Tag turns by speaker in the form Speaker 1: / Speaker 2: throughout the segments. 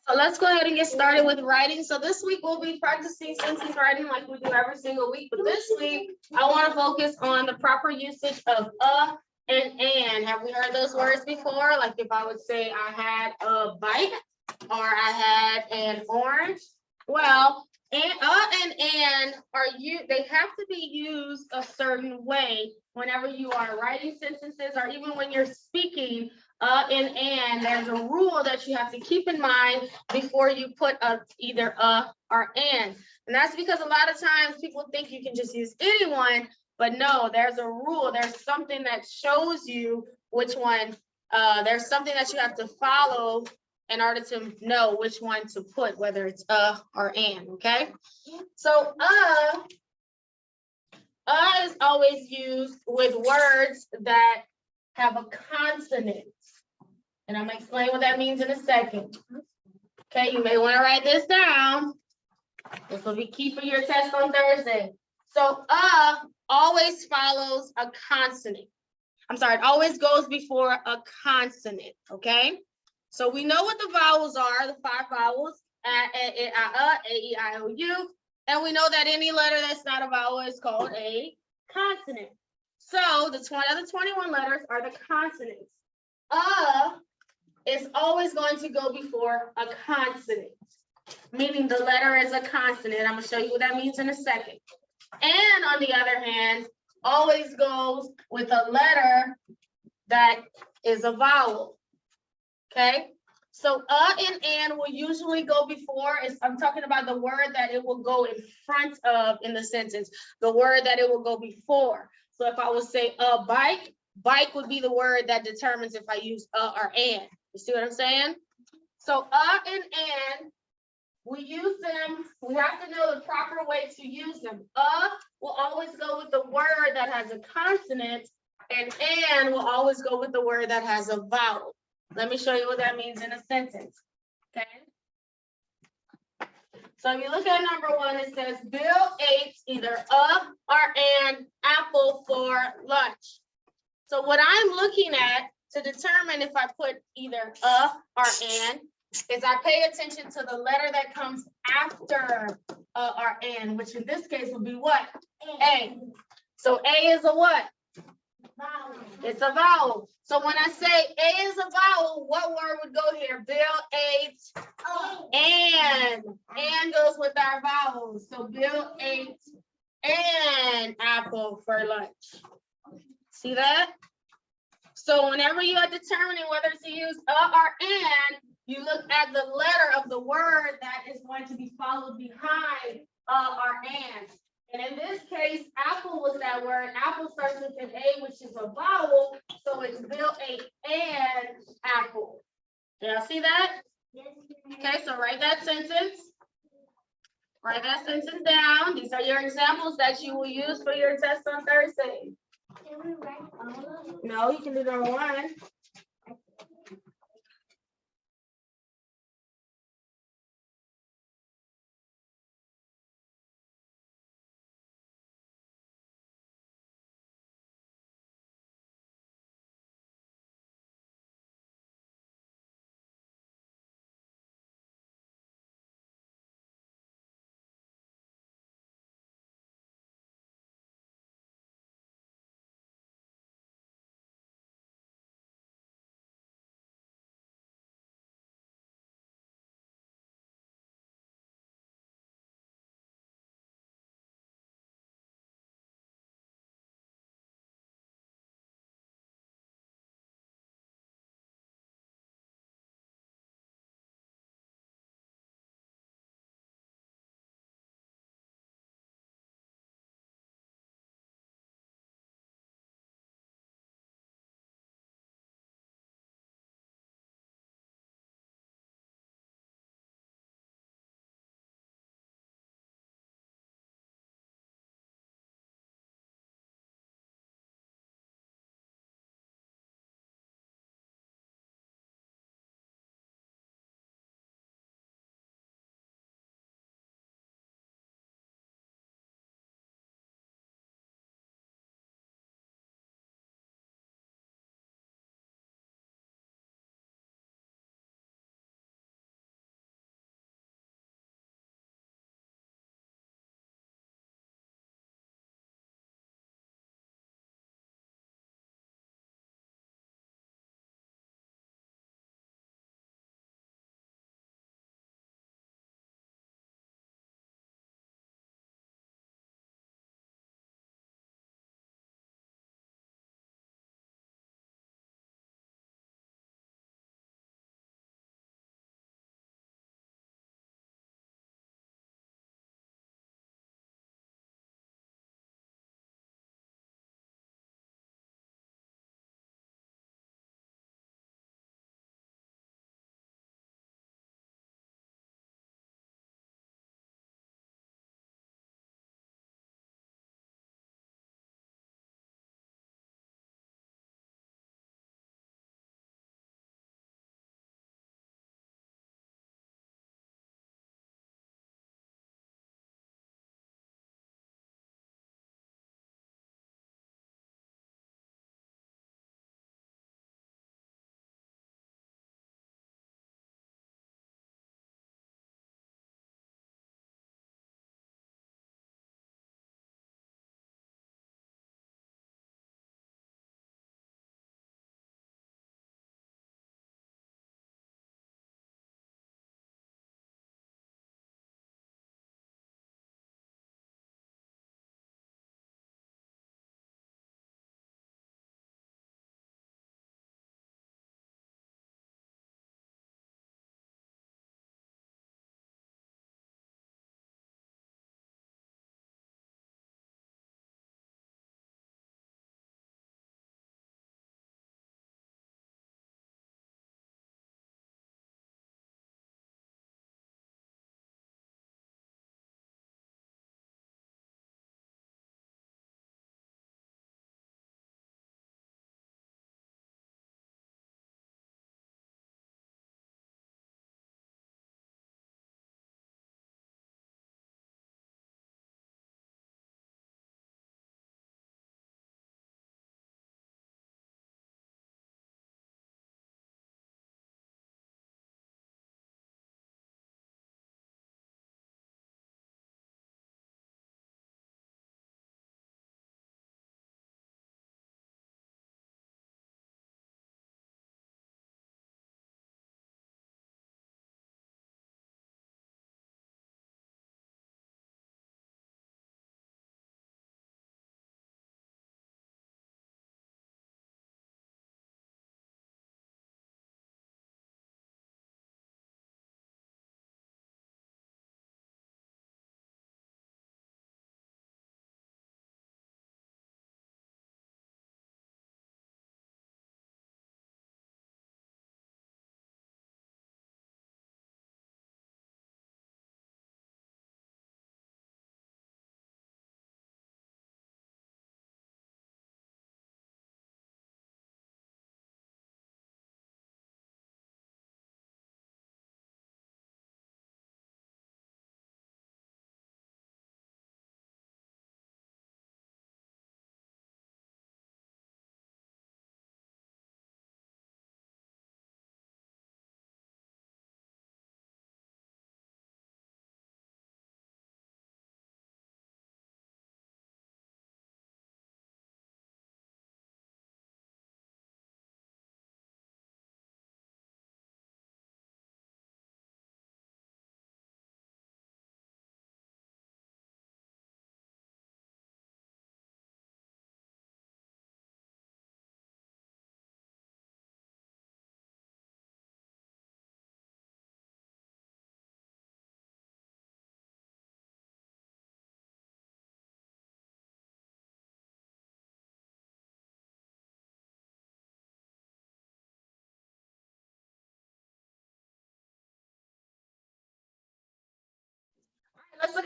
Speaker 1: So let's go ahead and get started with writing. So this week we'll be practicing sentence writing like we do every single week. But this week I want to focus on the proper usage of and. Have we heard those words before? Like if I would say I had a bike or I had an orange. Well, and they have to be used a certain way whenever you are writing sentences or even when you're speaking. And there's a rule that you have to keep in mind before you put either or and that's because a lot of times people think you can just use anyone, but no, there's a rule. There's something that shows you which one. There's something that you have to follow in order to know which one to put, whether it's or and. Okay, so is always used with words that have a consonant. And I'm gonna explain what that means in a second. Okay, you may want to write this down. This will be key for your test on Thursday. So always follows a consonant. I'm sorry, it always goes before a consonant. Okay, so we know what the vowels are, the 5 vowels, a, e, I, o, u, and we know that any letter that's not a vowel is called a consonant. So the other 21 letters are the consonants. Is always going to go before a consonant, meaning the letter is a consonant. I'm going to show you what that means in a second. And on the other hand, always goes with a letter that is a vowel. Okay, so and will usually go before. I'm talking about the word that it will go in front of in the sentence, the word that it will go before. So if I would say a bike, bike would be the word that determines if I use or and. You see what I'm saying? So and we use them. We have to know the proper way to use them. Will always go with the word that has a consonant, and will always go with the word that has a vowel. Let me show you what that means in a sentence. Okay. So if you look at number 1, it says Bill ate either or an apple for lunch. So what I'm looking at to determine if I put either or an is I pay attention to the letter that comes after or an, which in this case would be what? A. So A is a what? Vowel. It's a vowel. So when I say A is a vowel, what word would go here? Bill ate and goes with our vowels. So Bill ate an apple for lunch. See that? So whenever you are determining whether to use or and, you look at the letter of the word that is going to be followed behind or and. And in this case, apple was that word. Apple starts with an A, which is a vowel. So it's Bill ate an apple. Did y'all see that? Okay, so write that sentence. Write that sentence down. These are your examples that you will use for your test on Thursday. Can we write all of them? No, you can do number 1.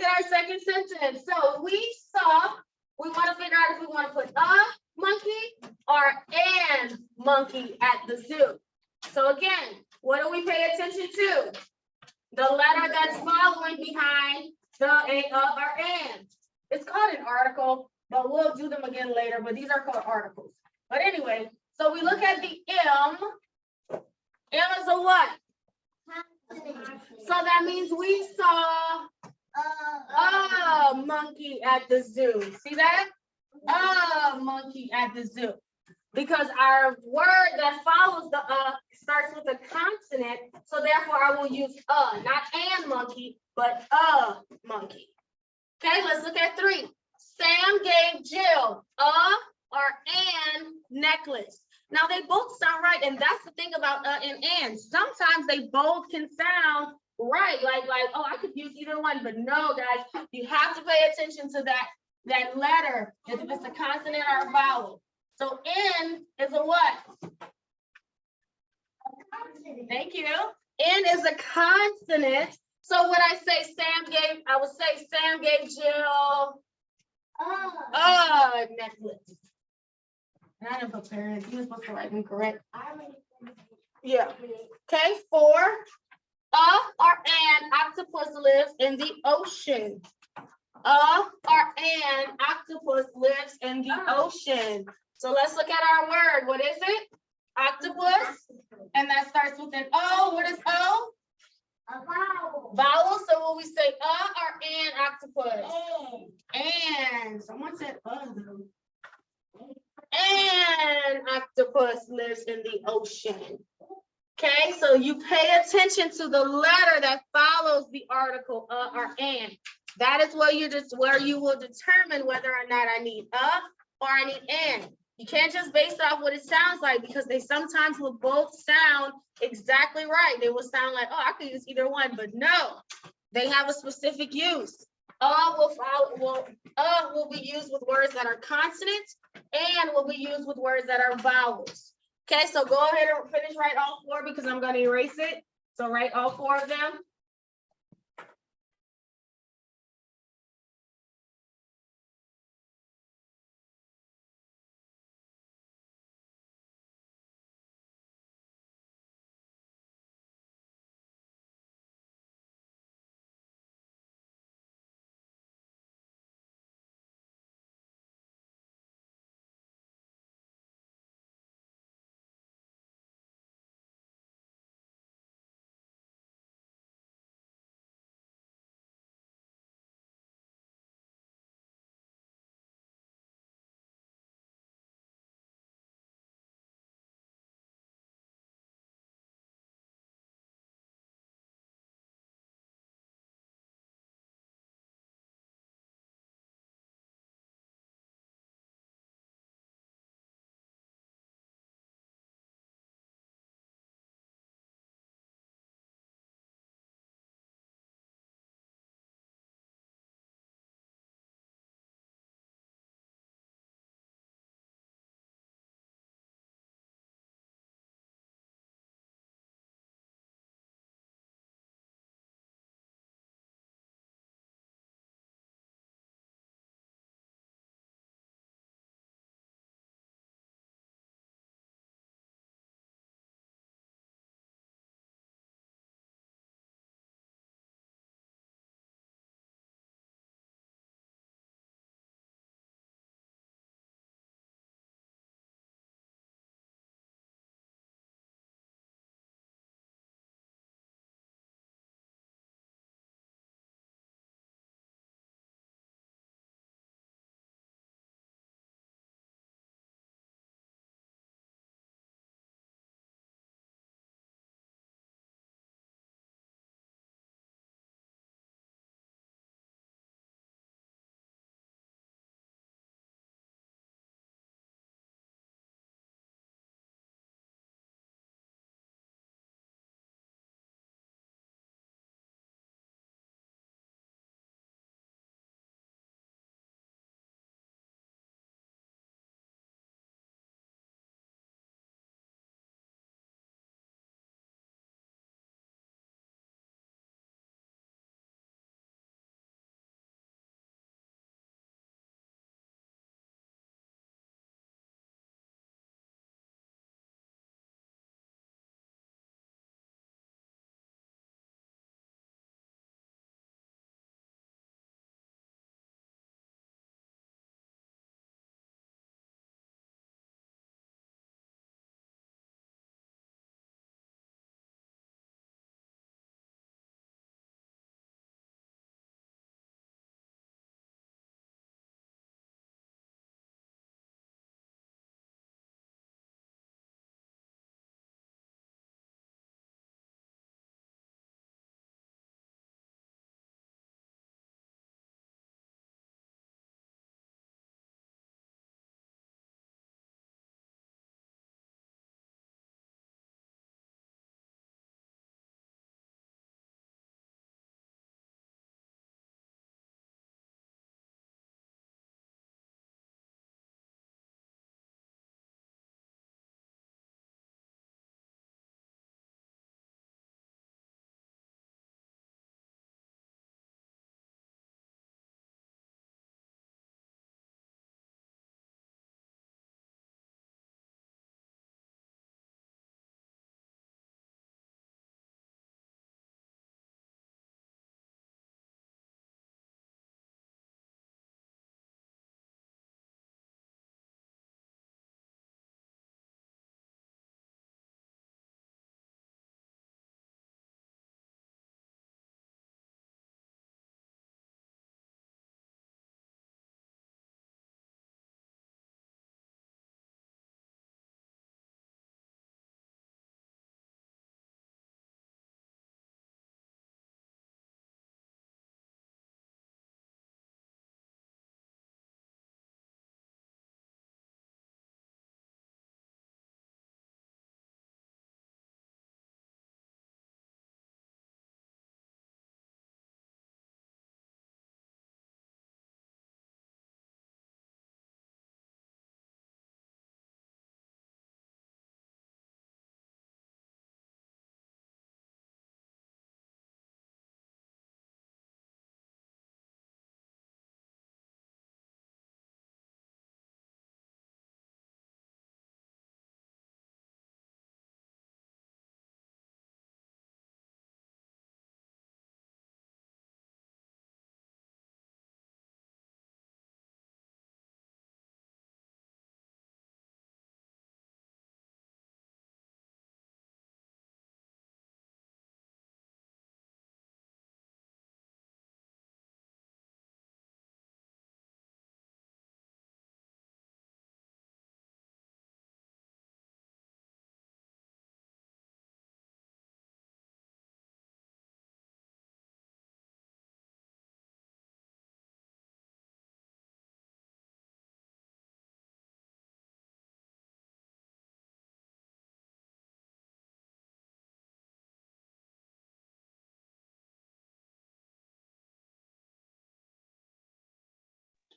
Speaker 1: look at our second sentence. So we saw, we want to figure out if we want to put a monkey or an monkey at the zoo. So again, what do we pay attention to? The letter that's following behind the a, or an. It's called an article, but we'll do them again later, but these are called articles. But anyway, so we look at the M. M is a what? So that means we saw a monkey at the zoo. See that? A monkey at the zoo. Because our word that follows the starts with a consonant, so therefore I will use not an monkey, but a monkey. Okay, let's look at 3. Sam gave Jill a or an necklace. Now they both sound right, and that's the thing about and. Sometimes they both can sound right, like oh, I could use either one, but no, guys, you have to pay attention to that letter, if it's a consonant or a vowel. So N is a what? Thank you. N is a consonant. So when I say Sam gave, I would say Sam gave Jill a necklace. And I didn't put parents. You were supposed to write them correct. Yeah. Okay. 4. A or an octopus lives in the ocean. A or an octopus lives in the ocean. So let's look at our word. What is it? Octopus. And that starts with an O. What is O? A vowel. Vowel. So when we say or an octopus? And someone said an octopus lives in the ocean. Okay, so you pay attention to the letter that follows the article or an. That is where you will determine whether or not I need or I need an. You can't just base it off what it sounds like, because they sometimes will both sound exactly right. They will sound like, oh, I could use either one, but no, they have a specific use. Will be used with words that are consonants, and will be used with words that are vowels. Okay, so go ahead and finish write all 4, because I'm going to erase it. So write all 4 of them.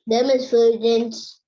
Speaker 2: Demonstrations.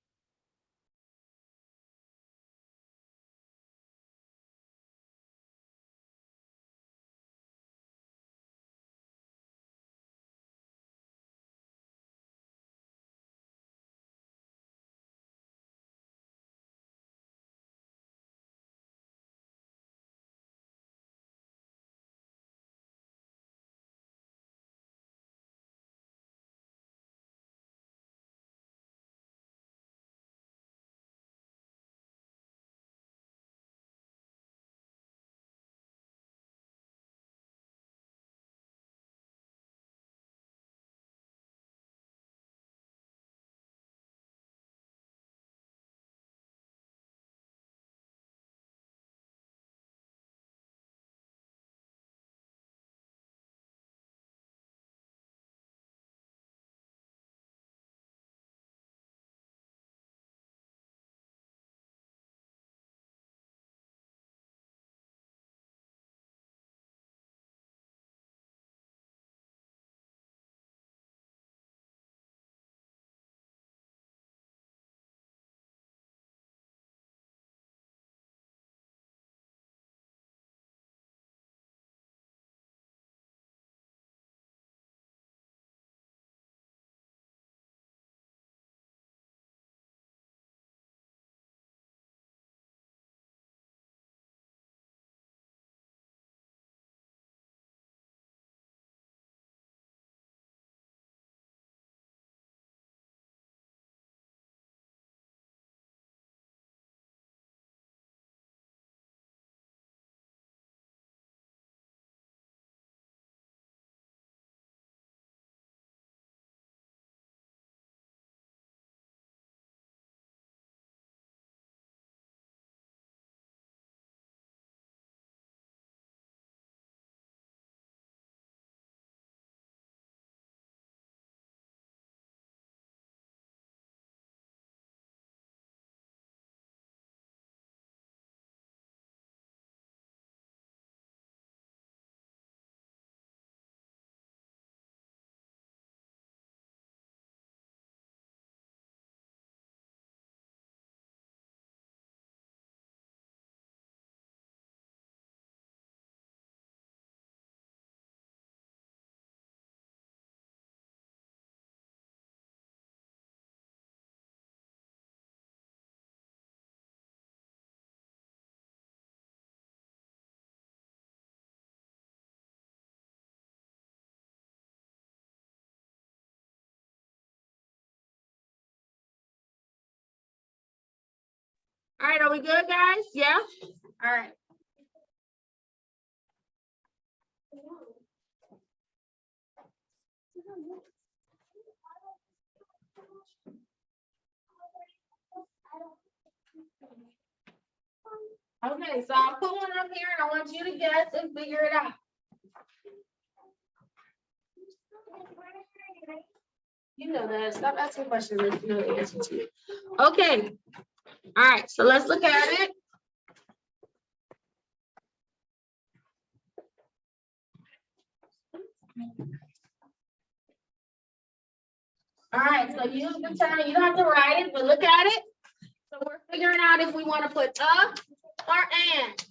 Speaker 1: All right, are we good, guys? Yeah? All right. Okay, so I'll put one up here and I want you to guess and figure it out. You know that. Stop asking questions if you know the answer to it. Okay. All right, so let's look at it. All right, so use the term, you don't have to write it, but look at it. So we're figuring out if we want to put a or and.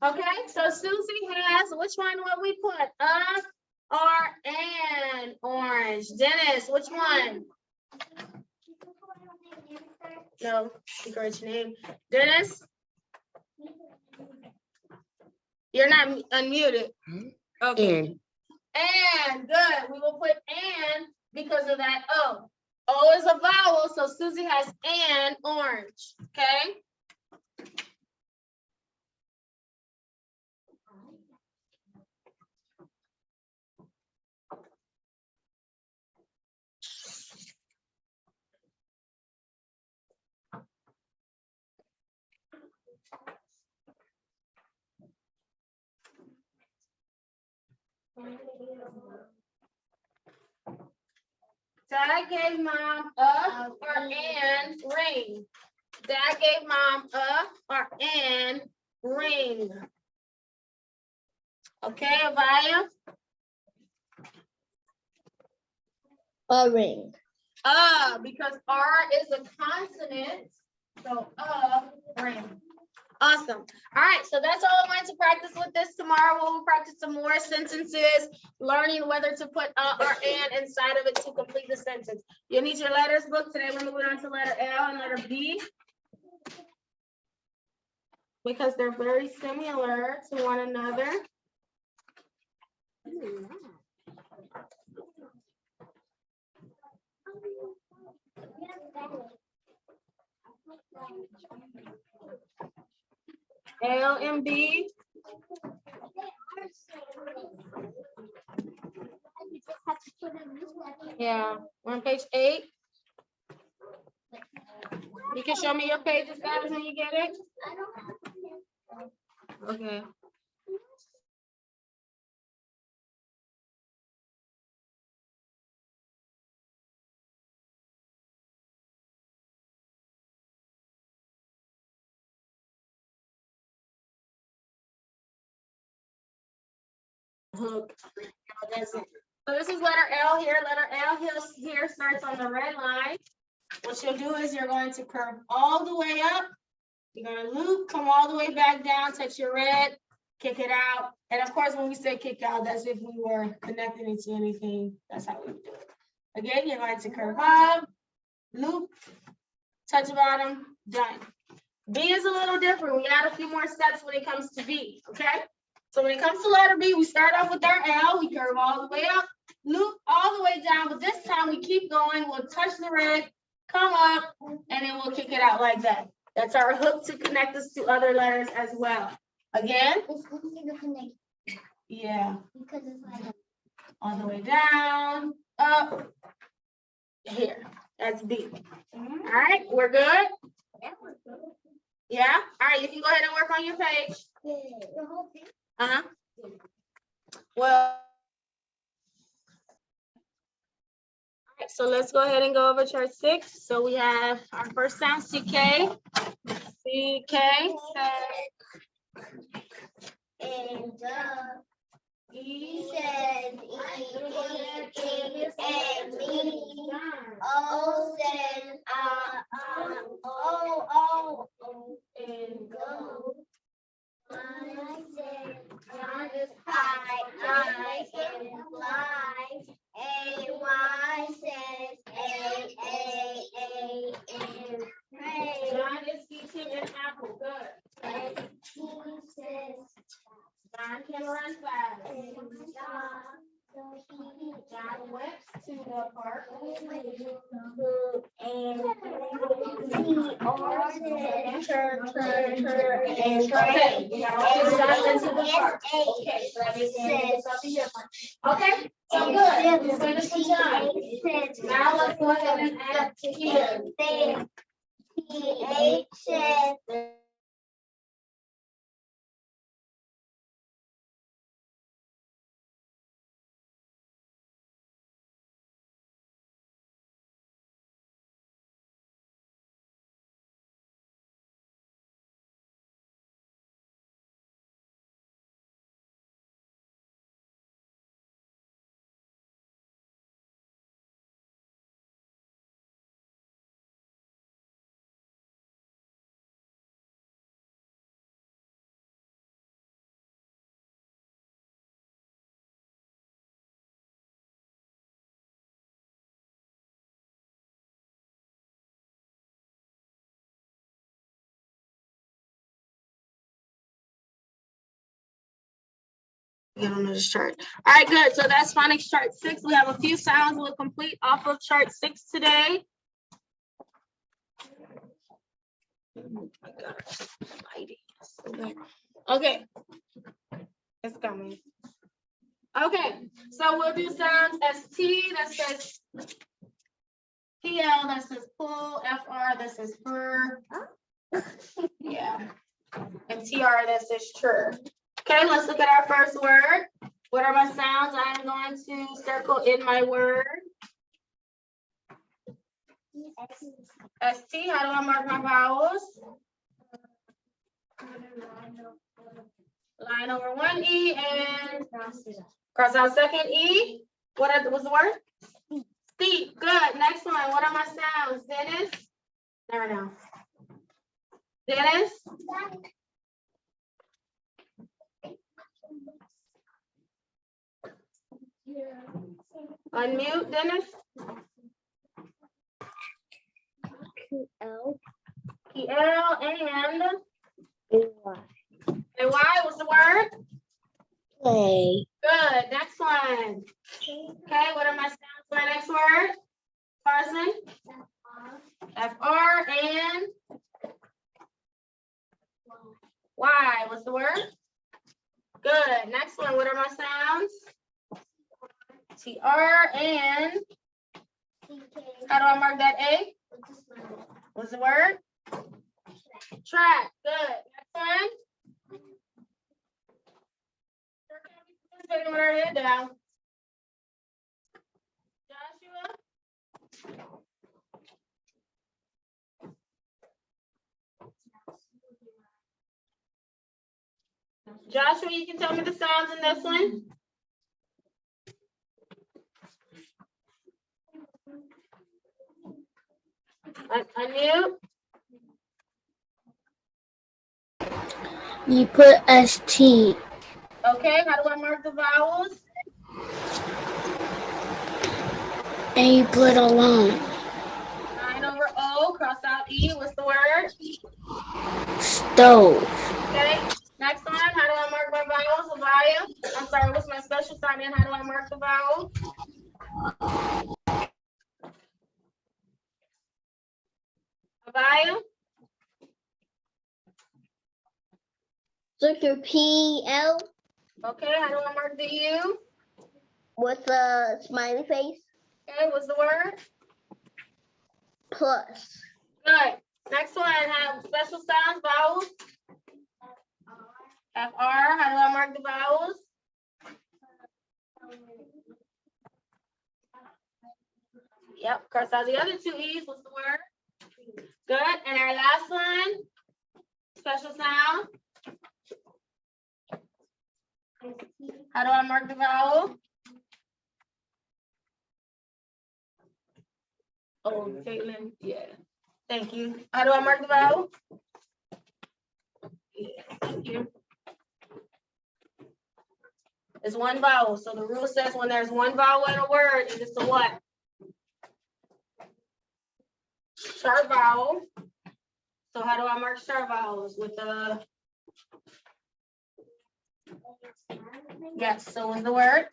Speaker 1: Okay, so Susie has, which one will we put? Or and orange. Dennis, which one? No, secret name. Dennis? You're not unmuted. Okay. And good. We will put and because of that O. O is a vowel, so Susie has an orange, okay? Dad gave mom a or an ring. Dad gave mom a or an ring. Okay, Avaya?
Speaker 2: A ring.
Speaker 1: Because R is a consonant, so ring. Awesome. All right, so that's all I wanted to practice with this. Tomorrow we'll practice some more sentences, learning whether to put or an inside of it to complete the sentence. You'll need your letters book. Today we're moving on to letter L and letter B, because they're very similar to one another. L and B. Yeah, we're on page 8. You can show me your pages, guys, when you get it. Okay. Hook. So this is letter L here. Letter L here starts on the red line. What you'll do is you're going to curve all the way up. You're going to loop, come all the way back down, touch your red, kick it out. And of course, when we say kick out, that's if we were connecting it to anything. That's how we do it. Again, you're going to curve up, loop, touch bottom, done. B is a little different. We add a few more steps when it comes to B, okay? So when it comes to letter B, we start off with our L, we curve all the way up, loop all the way down, but this time we keep going, we'll touch the red, come up, and then we'll kick it out like that. That's our hook to connect us to other letters as well. Again, yeah, all the way down, up, here, that's B. All right, we're good? Yeah, all right, you can go ahead and work on your page. Uh-huh. Well, all right, so let's go ahead and go over chart 6. So we have our first sound, CK. CK.
Speaker 2: And E says E, and me. O says O, and go. I said John is high, I can fly. A-Y says A, and pray.
Speaker 1: John is eating an apple. Good.
Speaker 2: And he says
Speaker 1: John can run fast. John went to the park.
Speaker 2: And
Speaker 1: Okay, we got all the John went to the park. Okay, so that means something different. Okay, so good. We're finished with John. Now let's go ahead and add to here.
Speaker 2: T-H says
Speaker 1: Get on this chart. All right, good. So that's phonics chart 6. We have a few sounds we'll complete off of chart 6 today. Oh my gosh, lighting is so bad. Okay, it's coming. Okay, so we'll do sounds ST that says PL that says pull, FR that says fur. Yeah, and TR that says chur. Okay, let's look at our first word. What are my sounds? I am going to circle in my word. ST, how do I mark my vowels? Line over one E and cross out second E. What's the word? Steep. Good. Next one. What are my sounds? Dennis? Never know. Dennis? Unmute, Dennis.
Speaker 2: L
Speaker 1: PL and
Speaker 2: Y.
Speaker 1: and Y. What's the word?
Speaker 2: Play.
Speaker 1: Good. Next one. Okay. What are my sounds for my next word? Carson? FR and Y. What's the word? Good. Next one. What are my sounds? TR and how do I mark that A? What's the word? Track. Good. Next one. With our head down. Joshua. Joshua, you can tell me the sounds in this one. Unmute.
Speaker 2: You put ST.
Speaker 1: Okay, how do I mark the vowels?
Speaker 2: And you put a line.
Speaker 1: Line over O, cross out E. What's the word?
Speaker 2: Stove.
Speaker 1: Okay. Next one, how do I mark my vowels? Avaya. I'm sorry, what's my special sign in? How do I mark the vowel? Avaya.
Speaker 2: Letter PL
Speaker 1: Okay, how do I mark the U?
Speaker 2: with a smiley face.
Speaker 1: Okay, what's the word?
Speaker 2: Plus.
Speaker 1: Good. Next one, have special sounds, vowels. FR, how do I mark the vowels? Yep, cross out the other two E's. What's the word? Good. And our last one, special sound. How do I mark the vowel? Oh, Caitlin, yeah. Thank you. How do I mark the vowel? Yeah, thank you. It's one vowel. So the rule says when there's one vowel in a word, it is a what? Sharp vowel. So how do I mark sharp vowels? With the yes, so what's the word?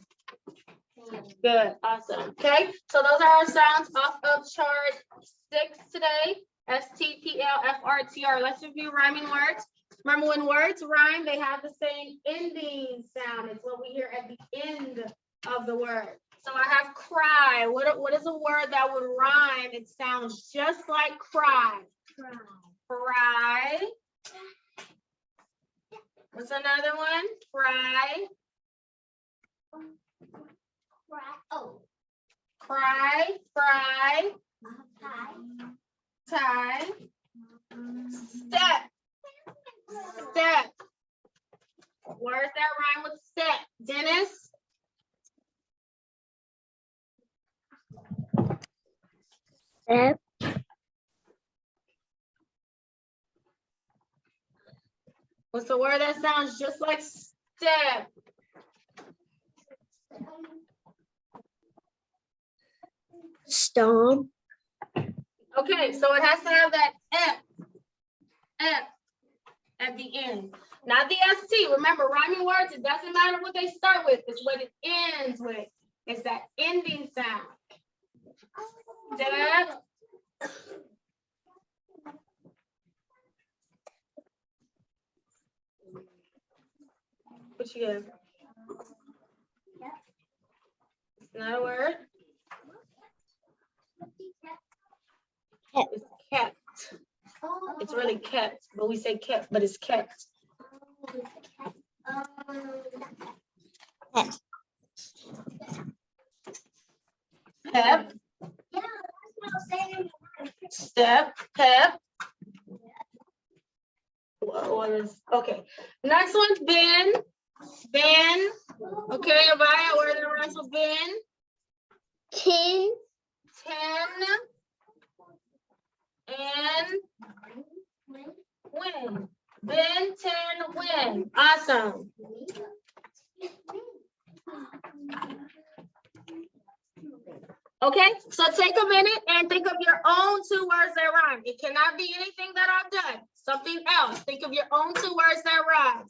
Speaker 1: Good, awesome. Okay, so those are our sounds off of chart 6 today. STPLFRTR. Let's review rhyming words. Remember, when words rhyme, they have the same ending sound. It's what we hear at the end of the word. So I have cry. What is a word that would rhyme? It sounds just like cry. Cry. What's another one? Cry.
Speaker 2: Oh.
Speaker 1: Cry. Fry. Tie. Step. Step. Words that rhyme with step. Dennis.
Speaker 2: Step.
Speaker 1: What's a word that sounds just like step?
Speaker 2: Stomp.
Speaker 1: Okay, so it has to have that F at the end. Not the ST. Remember, rhyming words, it doesn't matter what they start with, it's what it ends with. It's that ending sound. Deb? What you got? It's not a word. It's kept. It's really kept, but we say kept, but it's kept. Pep. Step, pep. What is, okay. Next one's Ben. Ben. Okay, Avaya, where the rest of Ben?
Speaker 2: 10.
Speaker 1: 10. And win. Ben 10 win. Awesome. Okay, so take a minute and think of your own 2 words that rhyme. It cannot be anything that I've done. Something else. Think of your own 2 words that rhyme.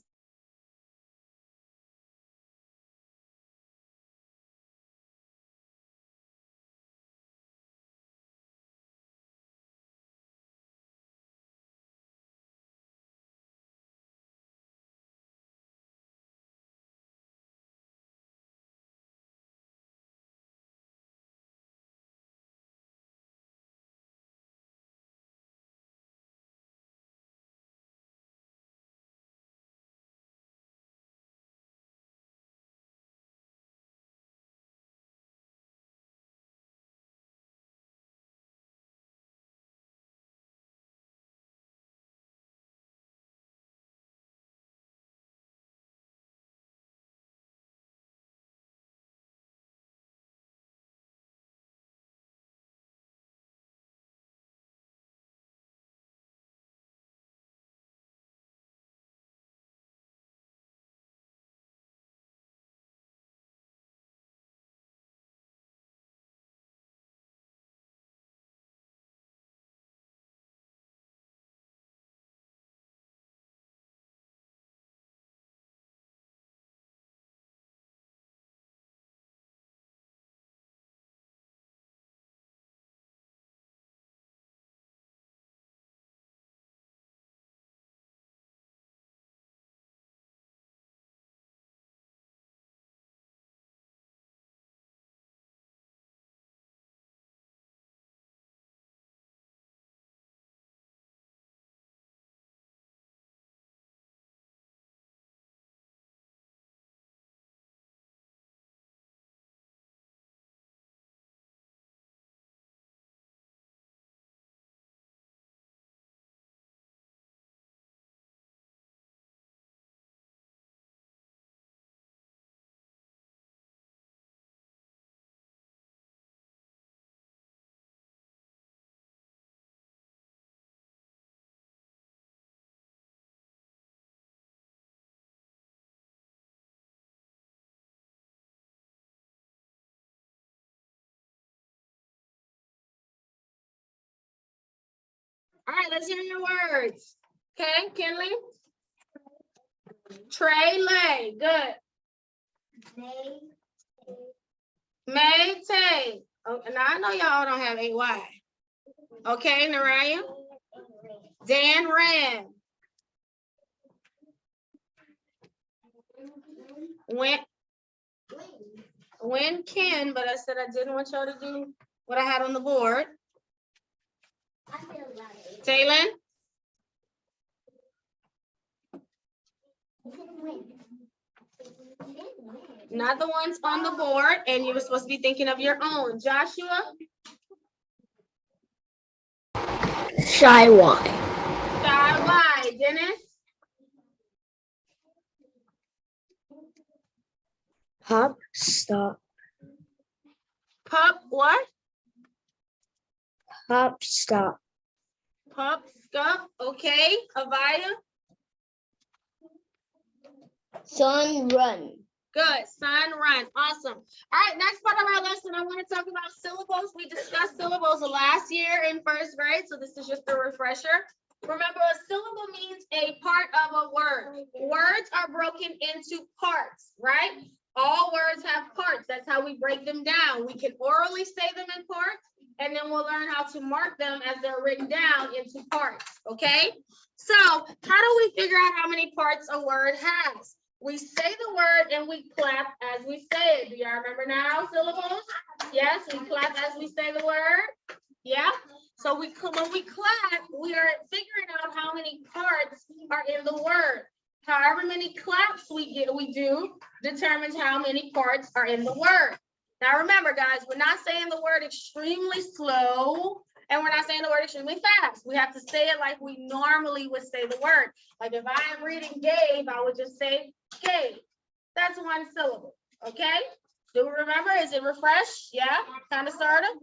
Speaker 1: All right, let's hear your words. Okay, Kinley? Trey Lay, good. May Tay. Oh, now I know y'all don't have AY. Okay, Naraya. Dan Rand. When Ken, but I said I didn't want y'all to do what I had on the board. Taylon. Not the ones on the board, and you were supposed to be thinking of your own. Joshua.
Speaker 2: Shy Y.
Speaker 1: Shy Y. Dennis.
Speaker 2: Pop stop.
Speaker 1: Pup what?
Speaker 2: Pop stop.
Speaker 1: Pup scuff. Okay. Avaya.
Speaker 2: Sun run.
Speaker 1: Good. Sun run. Awesome. All right. Next part of our lesson, I want to talk about syllables. We discussed syllables last year in 1st grade, so this is just a refresher. Remember, a syllable means a part of a word. Words are broken into parts, right? All words have parts. That's how we break them down. We can orally say them in parts, and then we'll learn how to mark them as they're written down into parts, okay? So how do we figure out how many parts a word has? We say the word and we clap as we say it. Do y'all remember now syllables? Yes, we clap as we say the word. Yeah. So when we clap, we are figuring out how many parts are in the word. However many claps we do determines how many parts are in the word. Now remember, guys, we're not saying the word extremely slow, and we're not saying the word extremely fast. We have to say it like we normally would say the word. Like if I am reading Gabe, I would just say Gabe. That's one syllable. Okay? Do we remember? Is it refresh? Yeah, kind of, sort of.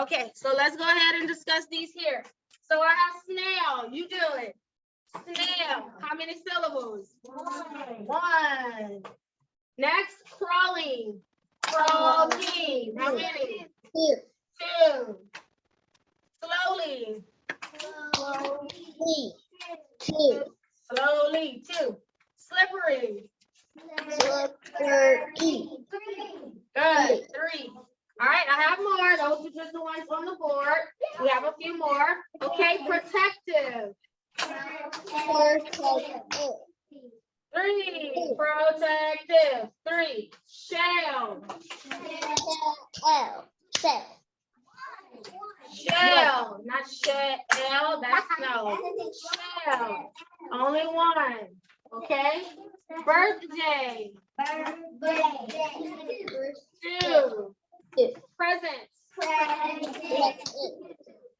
Speaker 1: Okay, so let's go ahead and discuss these here. So I have snail. You do it. Snail. How many syllables? One. Next, crawling. Crawling. How many?
Speaker 2: Two.
Speaker 1: Two. Slowly.
Speaker 2: Slowly. Two.
Speaker 1: Slowly. Two. Slippery.
Speaker 2: Slippery.
Speaker 1: Good. Three. All right, I have more. Those are just the ones on the board. We have a few more. Okay, protective.
Speaker 2: Protective.
Speaker 1: Three. Protective. Three. Shell.
Speaker 2: Shell.
Speaker 1: Shell. Not shell. That's no. Shell. Only one. Okay. Birthday. Two. Presents.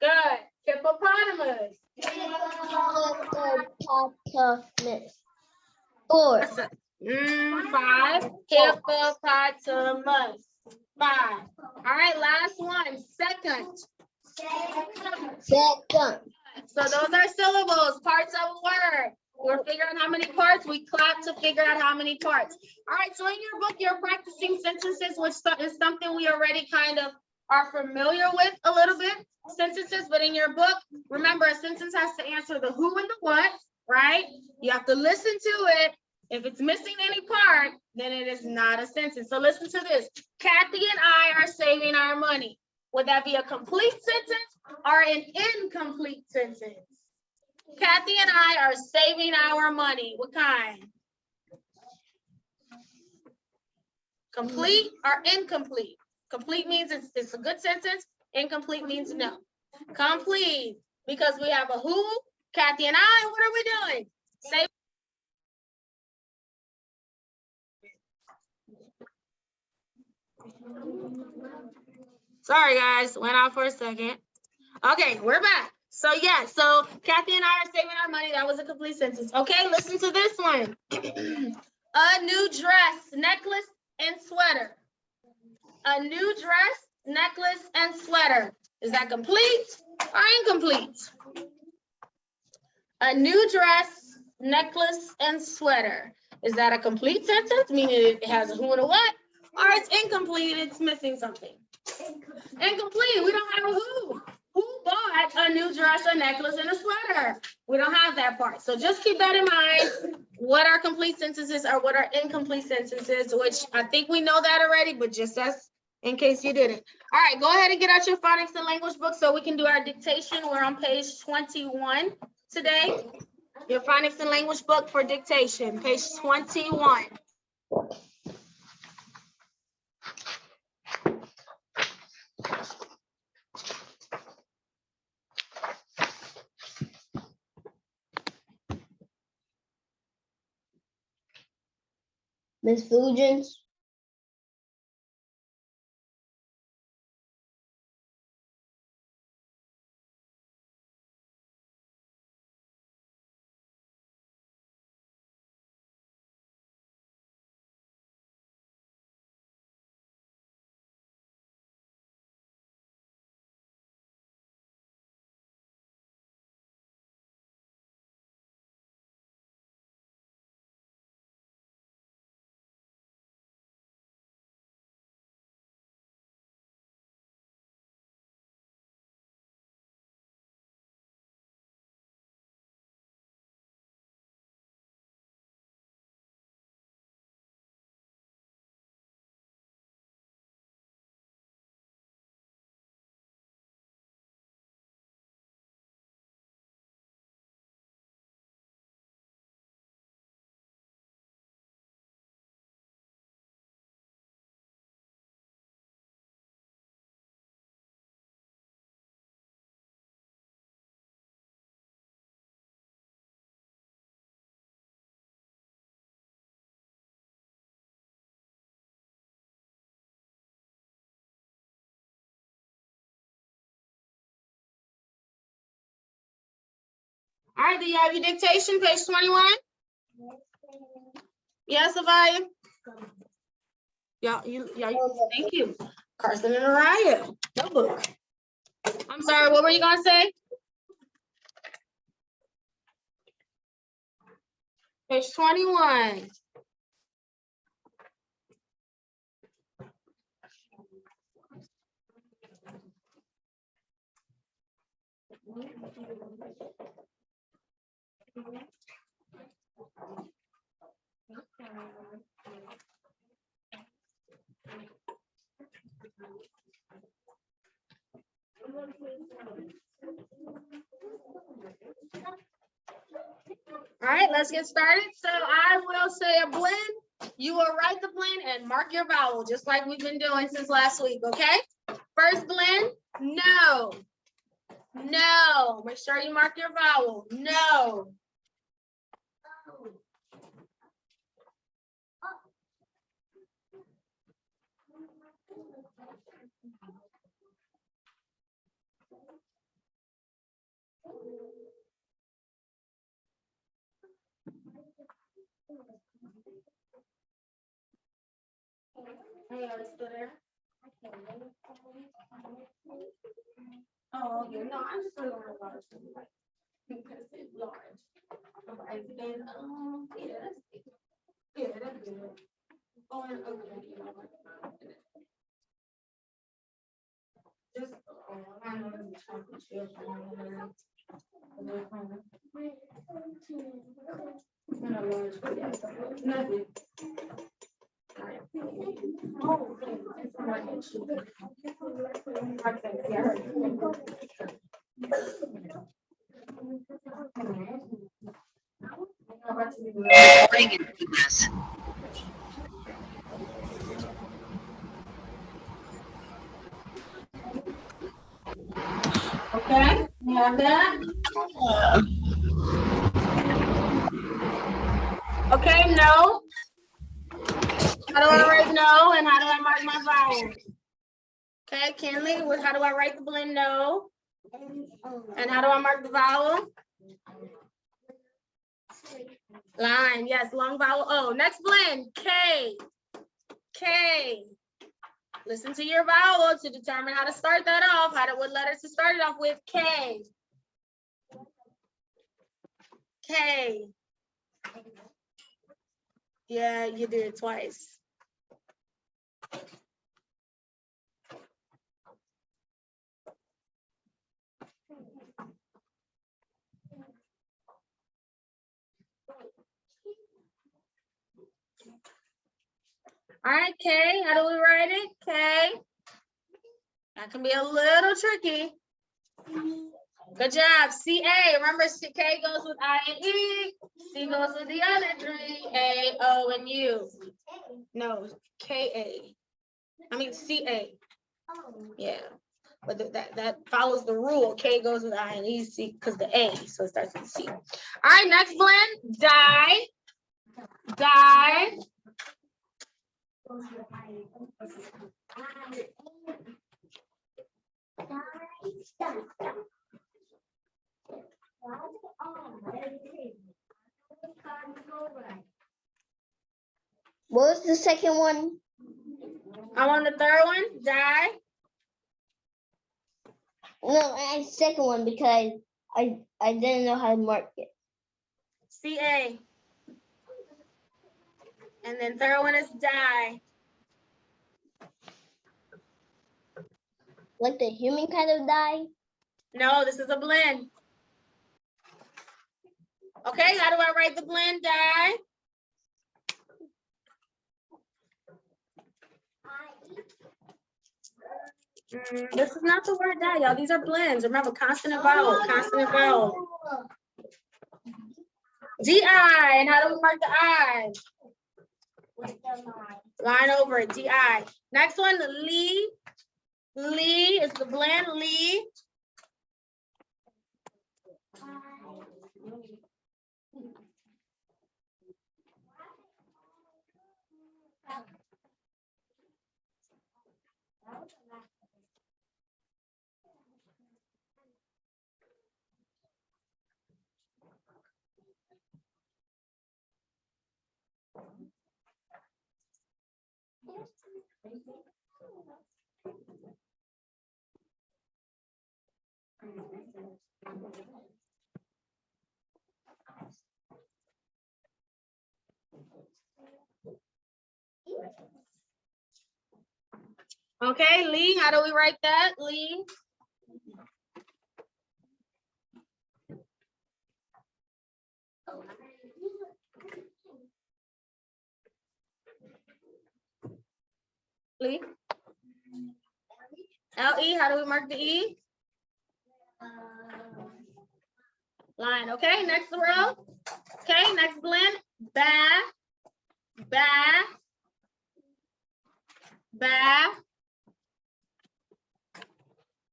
Speaker 1: Good. Hippopotamus.
Speaker 2: Hippopotamus. Four.
Speaker 1: Five. Hippopotamus. Five. All right, last one. Second.
Speaker 2: Second.
Speaker 1: So those are syllables, parts of a word. We're figuring out how many parts. We clap to figure out how many parts. All right, so in your book, you're practicing sentences, which is something we already kind of are familiar with a little bit, sentences, but in your book, remember, a sentence has to answer the who and the what, right? You have to listen to it. If it's missing any part, then it is not a sentence. So listen to this. Kathy and I are saving our money. Would that be a complete sentence or an incomplete sentence? Kathy and I are saving our money. What kind? Complete or incomplete? Complete means it's a good sentence. Incomplete means no. Complete, because we have a who, Kathy and I. What are we doing? Save. Sorry, guys. Went out for a second. Okay, we're back. So yeah, so Kathy and I are saving our money. That was a complete sentence. Okay, listen to this one. A new dress, necklace, and sweater. A new dress, necklace, and sweater. Is that complete or incomplete? A new dress, necklace, and sweater. Is that a complete sentence, meaning it has a who and a what? Or it's incomplete, it's missing something? Incomplete, we don't have a who. Who bought a new dress, a necklace, and a sweater? We don't have that part. So just keep that in mind. What are complete sentences or what are incomplete sentences, which I think we know that already, but just as in case you didn't. All right, go ahead and get out your phonics and language book so we can do our dictation. We're on page 21 today. Your phonics and language book for dictation, page 21.
Speaker 2: Miss Fulgens.
Speaker 1: All right, do you have your dictation, page 21? Yes, Avaya? Thank you. Carson and Araya, notebook. I'm sorry, what were you gonna say? Page 21. All right, let's get started. So I will say a blend. You will write the blend and mark your vowel, just like we've been doing since last week, okay? First blend, no. No. Make sure you mark your vowel. No. Hey, are you still there? Oh, okay. No, I'm just really worried about it. Because it's large. Okay, and, yeah, that's good. Oh, and okay. Just, I know it's chocolate chip. Nothing. Oh,
Speaker 3: Recording in progress.
Speaker 1: okay, you have that? Okay, no. How do I write no and how do I mark my vowel? Okay, Kenley, how do I write the blend no? And how do I mark the vowel? Line, yes, long vowel O. Next blend, K. K. Listen to your vowel to determine how to start that off. What letters to start it off with? K. K. Yeah, you did it twice. All right, K, how do we write it? K. That can be a little tricky. Good job. CA, remember K goes with I and E. C goes with the other three, A, O, and U. No, KA. I mean CA. Yeah, but that follows the rule. K goes with I and E, C, because the A, so it starts with C. All right, next blend, die. Die.
Speaker 2: What was the second one?
Speaker 1: I'm on the third one, die.
Speaker 2: No, I second one because I didn't know how to mark it.
Speaker 1: CA. And then third one is die.
Speaker 2: Like the human kind of die?
Speaker 1: No, this is a blend. Okay, how do I write the blend, die? This is not the word die, y'all. These are blends. Remember, consonant vowel, consonant vowel. DI, and how do we mark the I? Line over it, DI. Next one, Lee. Lee is the blend, Lee. Okay, Lee, how do we write that? Lee? Lee? L-E, how do we mark the E? Line, okay, next row. Okay, next blend, ba, ba, ba.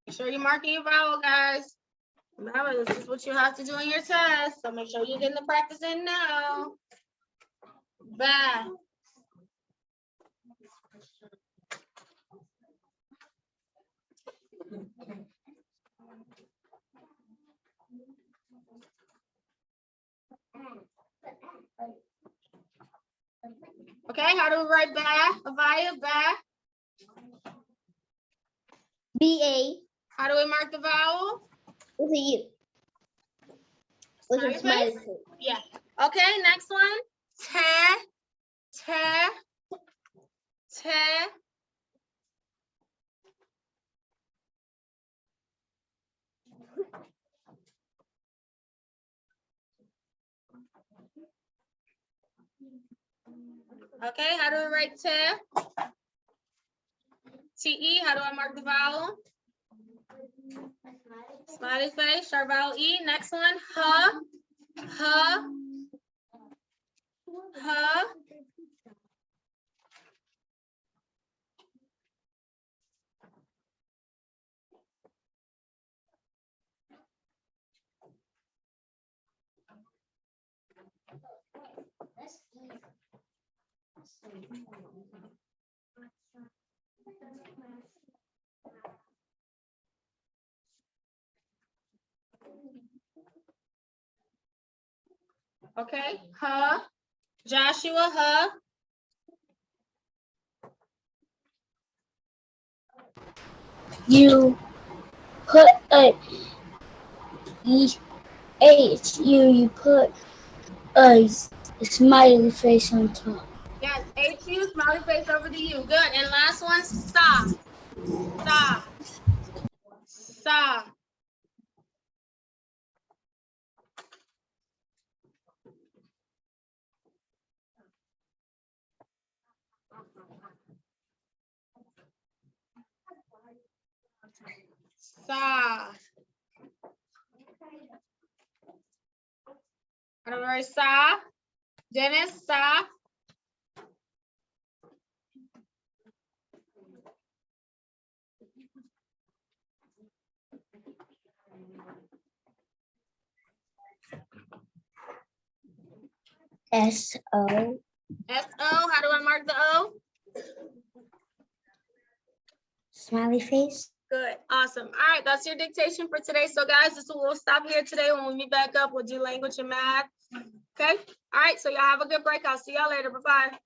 Speaker 1: Make sure you're marking your vowel, guys. Remember, this is what you have to do in your test, so make sure you're getting the practice in now. Ba. Okay, how do we write ba? Avaya, ba.
Speaker 2: B-A
Speaker 1: How do we mark the vowel?
Speaker 2: with a U. With
Speaker 1: Smiley
Speaker 2: a smiley
Speaker 1: face?
Speaker 2: face.
Speaker 1: Yeah. Okay, next one. Te, te, te. Okay, how do we write te? T-E, how do I mark the vowel? Smiley face, sharp vowel E. Next one, ha, ha, ha. Okay, ha. Joshua, ha.
Speaker 4: You put a you put a smiley face on top.
Speaker 1: Yes, H-U, smiley face over the U. Good. And last one, sa, sa, sa. Sa. How do we write sa? Dennis, sa.
Speaker 2: S-O.
Speaker 1: S-O, how do I mark the O?
Speaker 2: Smiley face.
Speaker 1: Good, awesome. All right, that's your dictation for today. So guys, this will stop here today. When we meet back up, we'll do language and math. Okay, all right, so y'all have a good break. I'll see y'all later. Bye-bye.